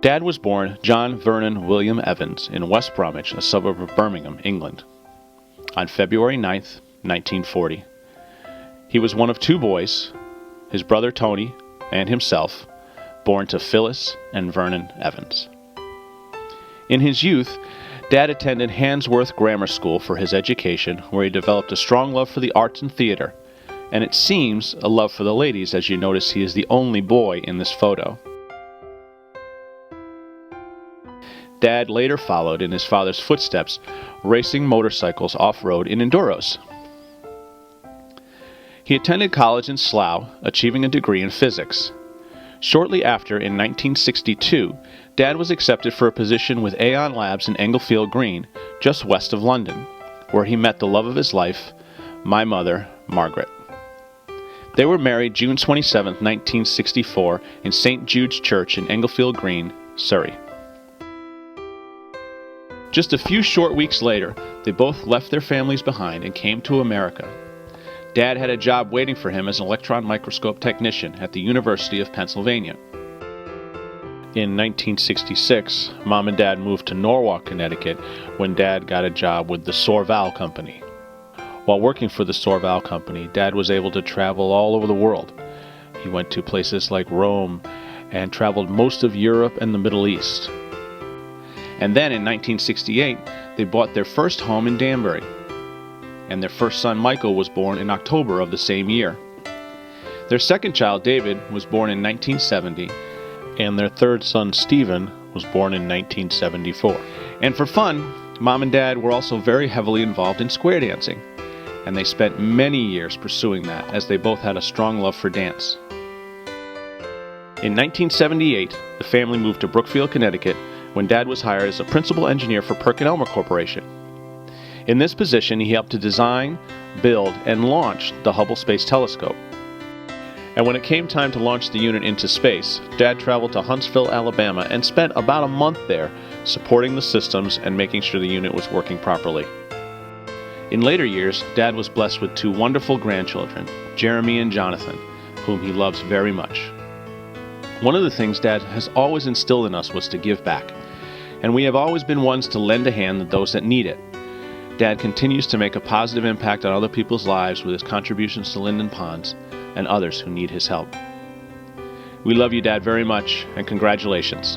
Dad was born John Vernon William Evans in West Bromwich, a suburb of Birmingham, England, on February 9th, 1940. He was one of two boys, his brother Tony and himself, born to Phyllis and Vernon Evans. In his youth, Dad attended Handsworth Grammar School for his education, where he developed a strong love for the arts and theater, and it seems a love for the ladies, as you notice he is the only boy in this photo. Dad later followed in his father's footsteps, racing motorcycles off-road in enduros. He attended college in Slough, achieving a degree in physics. Shortly after, in 1962, Dad was accepted for a position with Aon Labs in Englefield Green, just west of London, where he met the love of his life, my mother, Margaret. They were married June 27, 1964, in St. Jude's Church in Englefield Green, Surrey. Just a few short weeks later, they both left their families behind and came to America. Dad had a job waiting for him as an electron microscope technician at the University of Pennsylvania. In 1966, Mom and Dad moved to Norwalk, Connecticut, when Dad got a job with the Sorval Company. While working for the Sorval Company, Dad was able to travel all over the world. He went to places like Rome and traveled most of Europe and the Middle East. And then in 1968, they bought their first home in Danbury. And their first son, Michael, was born in October of the same year. Their second child, David, was born in 1970, and their third son, Stephen, was born in 1974. And for fun, Mom and Dad were also very heavily involved in square dancing, and they spent many years pursuing that, as they both had a strong love for dance. In 1978, the family moved to Brookfield, Connecticut, when Dad was hired as a principal engineer for PerkinElmer Corporation. In this position, he helped to design, build, and launch the Hubble Space Telescope. And when it came time to launch the unit into space, Dad traveled to Huntsville, Alabama, and spent about a month there supporting the systems and making sure the unit was working properly. In later years, Dad was blessed with two wonderful grandchildren, Jeremy and Jonathan, whom he loves very much. One of the things Dad has always instilled in us was to give back, and we have always been ones to lend a hand to those that need it. Dad continues to make a positive impact on other people's lives with his contributions to Linden Ponds and others who need his help. We love you, Dad, very much, and congratulations.